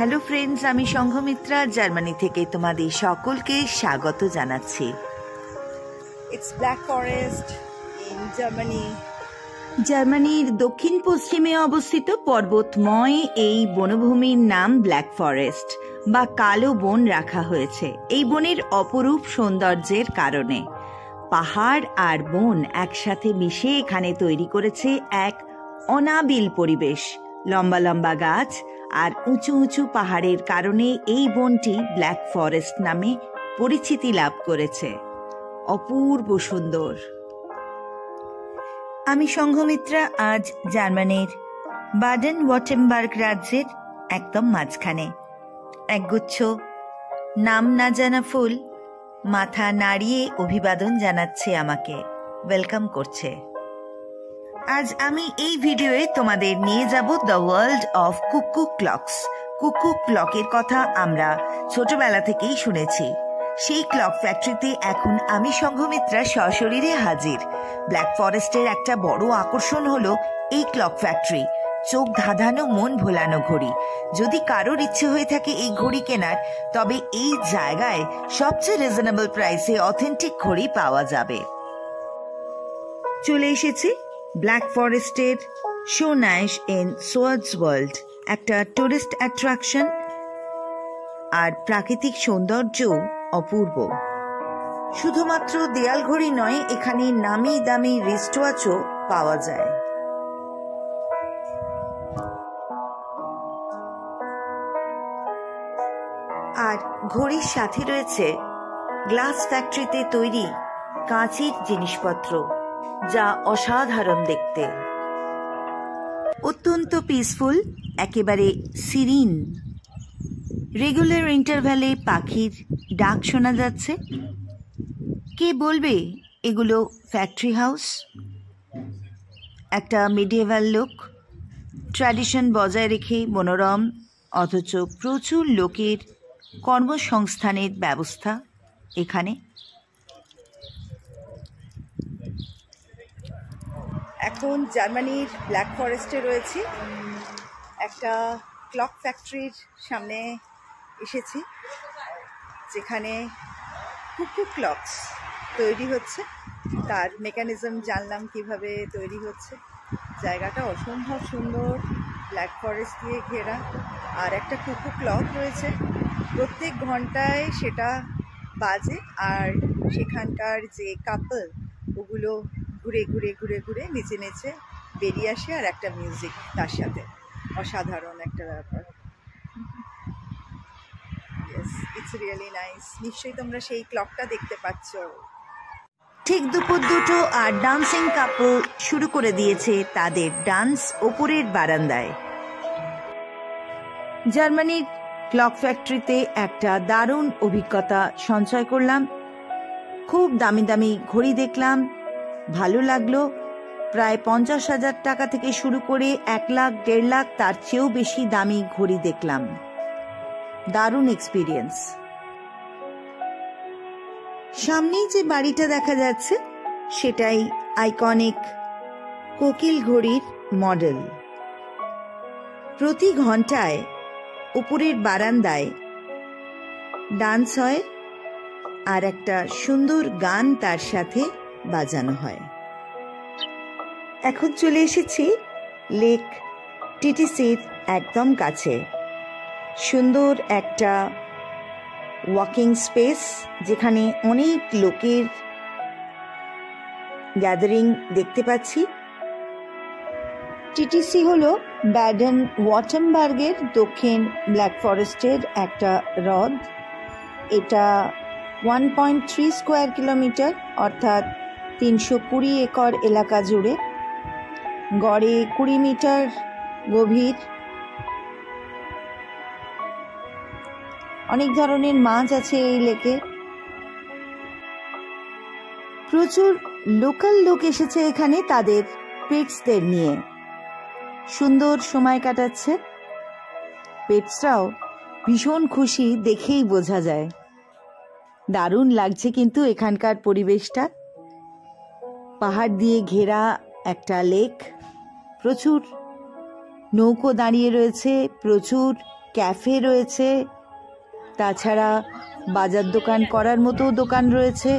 Hello friends, আমি সংঘমিত্রা Germany থেকে তোমাদের সকলকে স্বাগত জানাচ্ছি। It's Black Forest in Germany. জার্মানির দক্ষিণ পশ্চিমে অবস্থিত পর্বতময় এই বনভূমির নাম ব্ল্যাক ফরেস্ট বা কালো বন রাখা হয়েছে এই বনের অপরূপ সৌন্দর্যের কারণে। পাহাড় আর বন একসাথে মিশে এখানে তৈরি করেছে এক অনাবিল পরিবেশ। লম্বা লম্বা গাছ আর উঁচু উঁচু পাহাড়ের কারণে এই বনটি ব্ল্যাক ফরেস্ট নামে পরিচিতি লাভ করেছে। অপূর্ব সুন্দর। আমি সংঘমিত্রা আজ জার্মানির বাডেন ওয়ার্টেমবার্গ রাজ্যের একদম মাঝখানে। একগুচ্ছ নাম না জানা ফুল মাথা নাড়িয়ে অভিবাদন জানাচ্ছে, আমাকে ওয়েলকাম করছে। আজ আমি এই ভিডিওয়ে তোমাদের নিয়ে যাব দ্য ওয়ার্ল্ড অফ কুকু ক্লকস। কুকু ক্লকের কথা আমরা ছোটবেলা থেকেই শুনেছি। সেই ক্লক ফ্যাক্টরিতে এখন আমি সংঘমিত্রা সশরীরে হাজির। ব্ল্যাক ফরেস্টের একটা বড় আকর্ষণ হলো এই ক্লক ফ্যাক্টরি। চোখ ধাঁধানো, মন ভোলানো ঘড়ি। যদি কারোর ইচ্ছে হয়ে থাকে এই ঘড়ি কেনার, তবে এই জায়গায় সবচেয়ে রিজনেবল প্রাইসে অথেন্টিক ঘড়ি পাওয়া যাবে। চলে এসেছি ব্ল্যাক ফরেস্টের শোনাইশ ইন সোয়ার্ডসওয়াল্ড, একটা টুরিস্ট অ্যাট্রাকশন আর প্রাকৃতিক সৌন্দর্য অপূর্ব। শুধুমাত্র দেয়াল ঘড়ি নয়, এখানে নামি দামি রিস্টওয়াচও পাওয়া যায়। আর ঘড়ির সাথে রয়েছে গ্লাস ফ্যাক্টরিতে তৈরি কাঁচের জিনিসপত্র, যা অসাধারণ দেখতে। অত্যন্ত পিসফুল, একেবারে সিরিন। রেগুলার ইন্টারভ্যালে পাখির ডাক শোনা যাচ্ছে। কে বলবে এগুলো ফ্যাক্টরি হাউস? একটা মিডিয়েভাল লুক, ট্র্যাডিশন বজায় রেখে মনোরম, অথচ প্রচুর লোকের কর্মসংস্থানের ব্যবস্থা এখানে। এখন জার্মানির ব্ল্যাক ফরেস্টে রয়েছি। একটা ক্লক ফ্যাক্টরির সামনে এসেছি, যেখানে কুকু ক্লকস তৈরি হচ্ছে। তার মেকানিজম জানলাম কিভাবে তৈরি হচ্ছে। জায়গাটা অসম্ভব সুন্দর, ব্ল্যাক ফরেস্ট দিয়ে ঘেরা। আর একটা কুকু ক্লক রয়েছে, প্রত্যেক ঘন্টায় সেটা বাজে। আর সেখানকার যে কাপল, ওগুলো ঘুরে ঘুরে ঘুরে ঘুরে নিচে নিচে বেরিয়ে আসে, আর একটা মিউজিক তার সাথে। অসাধারণ একটা ব্যাপার। Yes, it's really nice. নিশ্চয়ই তোমরা সেই ক্লকটা দেখতে পাচ্ছ। ঠিক দুপুর দুটো আর ডান্সিং কাপল শুরু করে দিয়েছে তাদের ডান্স ওপরের বারান্দায়। জার্মানির ক্লক ফ্যাক্টরিতে একটা দারুণ অভিজ্ঞতা সঞ্চয় করলাম। খুব দামি দামি ঘড়ি দেখলাম, ভালো লাগলো। প্রায় 50,000 টাকা থেকে শুরু করে 1 লাখ 1.5 লাখ, তার চেয়েও বেশি দামি ঘড়ি দেখলাম। দারুণ এক্সপিরিয়েন্স। সামনেই যে বাড়িটা দেখা যাচ্ছে সেটাই আইকনিক কোকিল ঘড়ির মডেল। প্রতি ঘন্টায় উপরের বারান্দায় ডান্স হয় আর একটা সুন্দর গান তার সাথে বাজানো হয়। এখন চলে এসেছি লেক টিটিসির একদম কাছে। সুন্দর একটা ওয়াকিং স্পেস, যেখানে অনেক লোকের গ্যাদারিং দেখতে পাচ্ছি। টিটিসি হলো ব্যাডেন ওয়ার্টেমবার্গের দক্ষিণ ব্ল্যাক ফরেস্টের একটা হ্রদ। এটা 1.3 স্কোয়ার কিলোমিটার, অর্থাৎ 320 একর এলাকা জুড়ে। গড়ে 20 মিটার গভীর। অনেক ধরনের মাছ আছে এই লেকে। প্রচুর লোকাল লোক এসেছে এখানে তাদের পেটসদের নিয়ে। সুন্দর সময় কাটাচ্ছে। পেটসরাও ভীষণ খুশি, দেখেই বোঝা যায়। দারুণ লাগছে কিন্তু এখানকার পরিবেশটা। পাহাড় দিয়ে ঘেরা একটা লেক, প্রচুর নৌকো দাঁড়িয়ে রয়েছে, প্রচুর ক্যাফে রয়েছে, তাছাড়া বাজার দোকান করার মতো দোকান রয়েছে,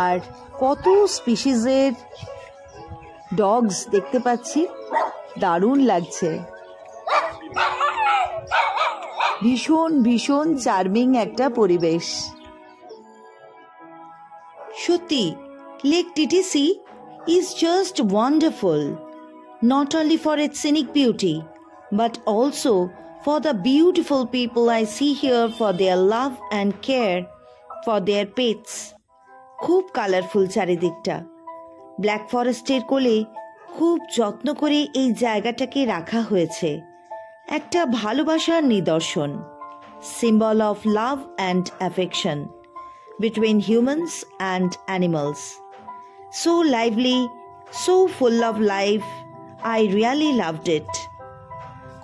আর কত স্পিসিসের ডগস দেখতে পাচ্ছি। দারুণ লাগছে, ভীষণ ভীষণ চার্মিং একটা পরিবেশ। সত্যি lake TTC is just wonderful, not only for its scenic beauty, but also for the beautiful people I see here, for their love and care for their pets. খুব কালারফুল চারিদিকটা। ব্ল্যাক ফরেস্টের কোলে খুব যত্ন করে এই জায়গাটাকে রাখা হয়েছে, একটা ভালোবাসার নিদর্শন, symbol of love and affection between humans and animals. So lively, so full of life. I really loved it.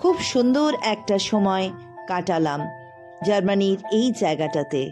খুব সুন্দর একটা সময় কাটালাম জার্মানির এই জায়গাটাতে।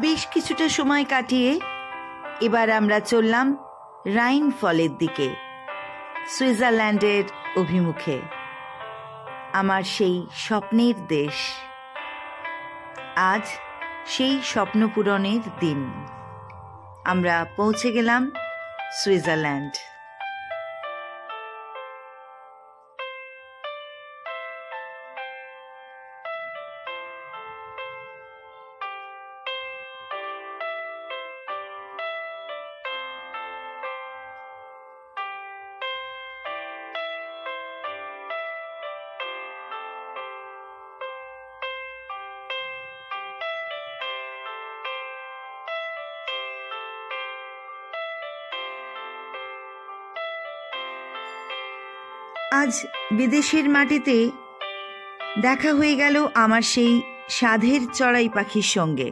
বেশ কিছুটা সময় কাটিয়ে এবার আমরা চললাম রাইন ফলের দিকে, সুইজারল্যান্ডের অভিমুখে, আমার সেই স্বপ্নের দেশ। আজ সেই স্বপ্ন পূরণের দিন। আমরা পৌঁছে গেলাম সুইজারল্যান্ড। আজ বিদেশের মাটিতে দেখা হয়ে গেল আমার সেই সাধের চড়াই পাখির সঙ্গে,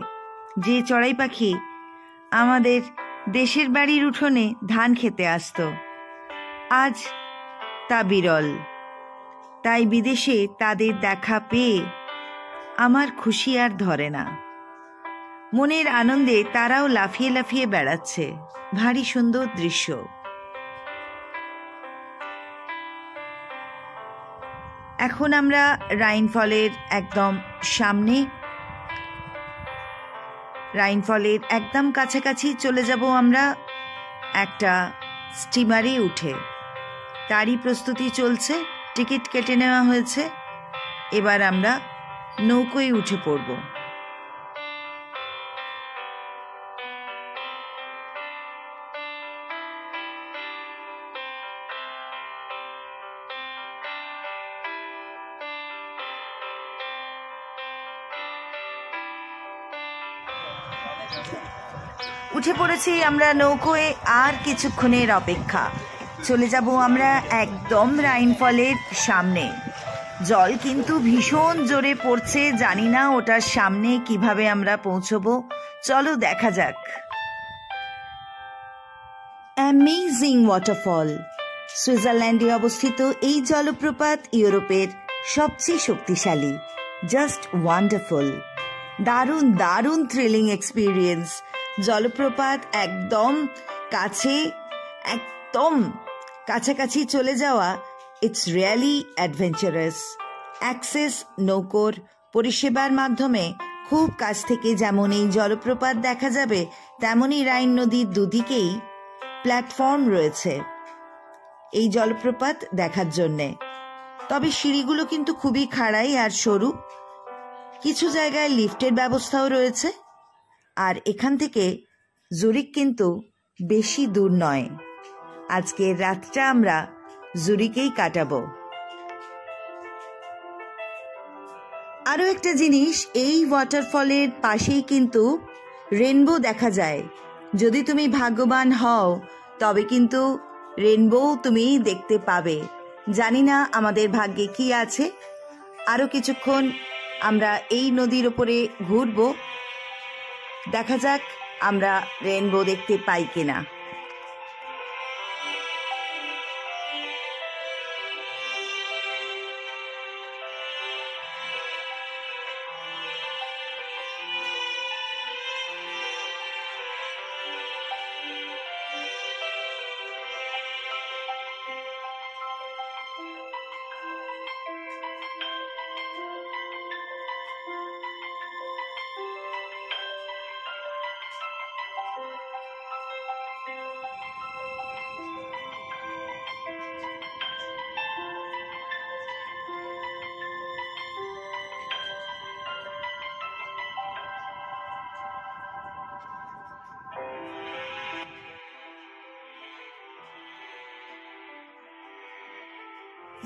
যে চড়াই পাখি আমাদের দেশের বাড়ির উঠোনে ধান খেতে আসতো। আজ তা বিরল, তাই বিদেশে তাদের দেখা পেয়ে আমার খুশি আর ধরে না। মনের আনন্দে তারাও লাফিয়ে লাফিয়ে বেড়াচ্ছে, ভারী সুন্দর দৃশ্য। এখন আমরা রাইন ফলের একদম সামনে, রাইন ফলের একদম কাছাকাছি চলে যাব আমরা একটা স্টিমারে উঠে। তারই প্রস্তুতি চলছে, টিকিট কেটে নেওয়া হয়েছে। এবার আমরা নৌকোয় উঠে পড়ব। উঠে পড়েছি আমরা নৌকোয়, আর কিছুক্ষণের অপেক্ষা। চলে যাব আমরা একদম রাইনফলের সামনে। জল কিন্তু ভীষণ জোরে পড়ছে, জানি না ওটার সামনে কিভাবে আমরা পৌঁছবো। চলো দেখা যাক। Amazing waterfall. সুইজারল্যান্ডে অবস্থিত এই জলপ্রপাত ইউরোপের সবচেয়ে শক্তিশালী। Just wonderful. দারুণ দারুণ থ্রিলিং এক্সপিরিয়েন্স। জলপ্রপাত একদম কাছে, একদম কাছাকাছি চলে যাওয়া। It's really adventurous. অ্যাক্সেস নৌকোর পরিষেবার মাধ্যমে খুব কাছ থেকে যেমন এই জলপ্রপাত দেখা যাবে, তেমনই রাইন নদীর দুদিকেই প্ল্যাটফর্ম রয়েছে এই জলপ্রপাত দেখার জন্যে। তবে সিঁড়িগুলো কিন্তু খুবই খাড়াই আর সরু। কিছু জায়গায় লিফটের ব্যবস্থাও রয়েছে। আর এখান থেকে জুরিক কিন্তু বেশি দূর নয়। আজকের রাতটা আমরা জুরিকেই কাটাবো। আরও একটা জিনিস, এই ওয়াটারফলের পাশেই কিন্তু রেনবো দেখা যায়। যদি তুমি ভাগ্যবান হও তবে কিন্তু রেনবো তুমি দেখতে পাবে। জানি না আমাদের ভাগ্যে কি আছে। আরও কিছুক্ষণ আমরা এই নদীর ওপরে ঘুরবো, দেখা যাক আমরা রেনবো দেখতে পাই কিনা।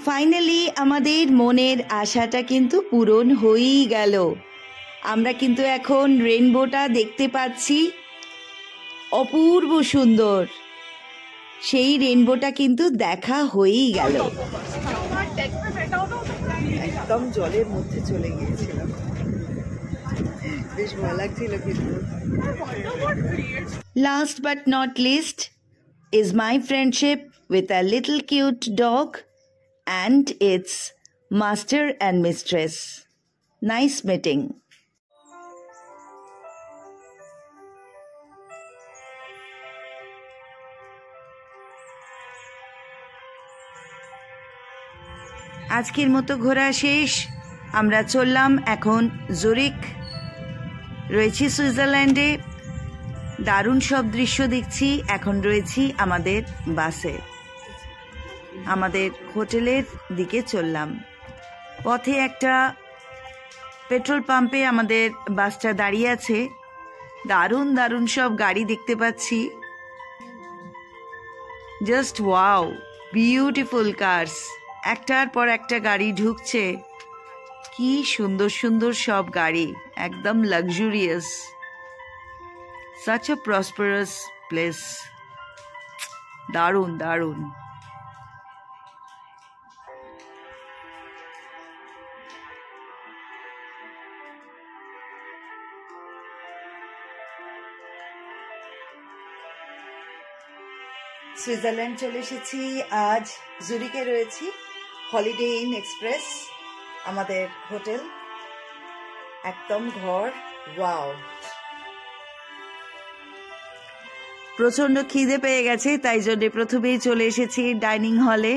ফাইনালি আমাদের মনের আশাটা কিন্তু পূরণ হয়েই গেল। আমরা কিন্তু এখন রেনবোটা দেখতে পাচ্ছি। অপূর্ব সুন্দর সেই রেনবোটা কিন্তু দেখা হয়েই গেল। একদম জলের মধ্যে চলে গিয়েছিলাম, বেশ ভালো লাগছিল কিন্তু। Last but not least is my friendship with a little cute dog and its master and mistress. Nice meeting. আজকের মতো ঘোরা শেষ। আমরা চললাম এখন জুরিক। রয়েছি সুইজারল্যান্ডে, দারুণ সব দৃশ্য দেখছি। এখন রয়েছি আমাদের বাসে, আমাদের হোটেলের দিকে চললাম। পথে একটা পেট্রোল পাম্পে আমাদের বাসটা দাঁড়িয়ে আছে। দারুণ দারুণ সব গাড়ি দেখতে পাচ্ছি। Just wow, beautiful cars. একটার পর একটা গাড়ি ঢুকছে। কি সুন্দর সুন্দর সব গাড়ি, একদম luxurious. Such a prosperous place. দারুণ দারুণ। সুইজারল্যান্ড চলে এসেছি। আজ জুরিকে রয়েছি। হলিডে ইন এক্সপ্রেস আমাদের হোটেল, একদম ঘর। ওয়াও, প্রচণ্ড খিদে পেয়ে গেছে, তাই জন্য প্রথমেই চলে এসেছি ডাইনিং হলে।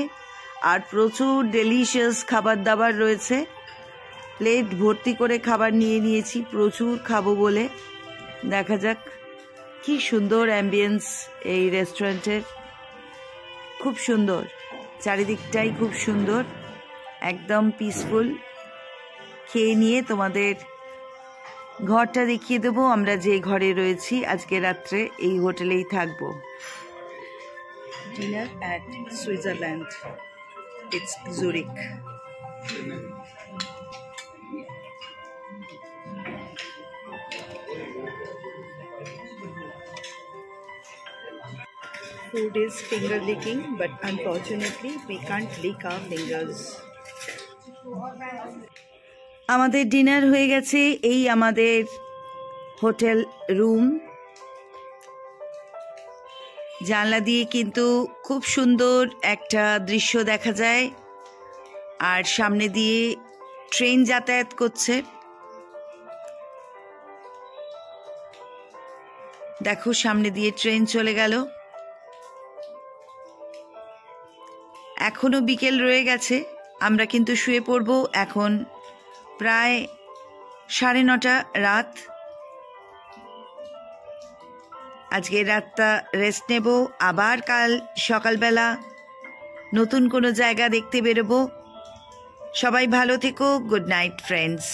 আর প্রচুর ডেলিশিয়াস খাবার দাবার রয়েছে। প্লেট ভর্তি করে খাবার নিয়ে নিয়েছি, প্রচুর খাবো বলে। দেখা যাক। কি সুন্দর অ্যাম্বিয়েন্স এই রেস্টুরেন্টের, খুব সুন্দর। চারিদিকটাই খুব সুন্দর, একদম পিসফুল। খেয়ে নিয়ে তোমাদের ঘরটা দেখিয়ে দেবো। আমরা যে ঘরে রয়েছি আজকে রাত্রে এই হোটেলেই থাকবো। Dinner at Switzerland, it's Zurich. food is finger licking, but unfortunately we can't lick our fingers. আমাদের ডিনার হয়ে গেছে। এই আমাদের হোটেল রুম। জানলা দিয়ে কিন্তু খুব সুন্দর একটা দৃশ্য দেখা যায়, আর সামনে দিয়ে ট্রেন যাতায়াত করছে। দেখো সামনে দিয়ে ট্রেন চলে গেল। এখনো বিকেল রয়ে গেছে, আমরা কিন্তু শুয়ে পড়ব। এখন প্রায় 9:30 রাত। আজকে রাতটা রেস্ট নেব, আবার কাল সকালবেলা নতুন কোনো জায়গা দেখতে বেরোবো। সবাই ভালো থেকো। Good night friends.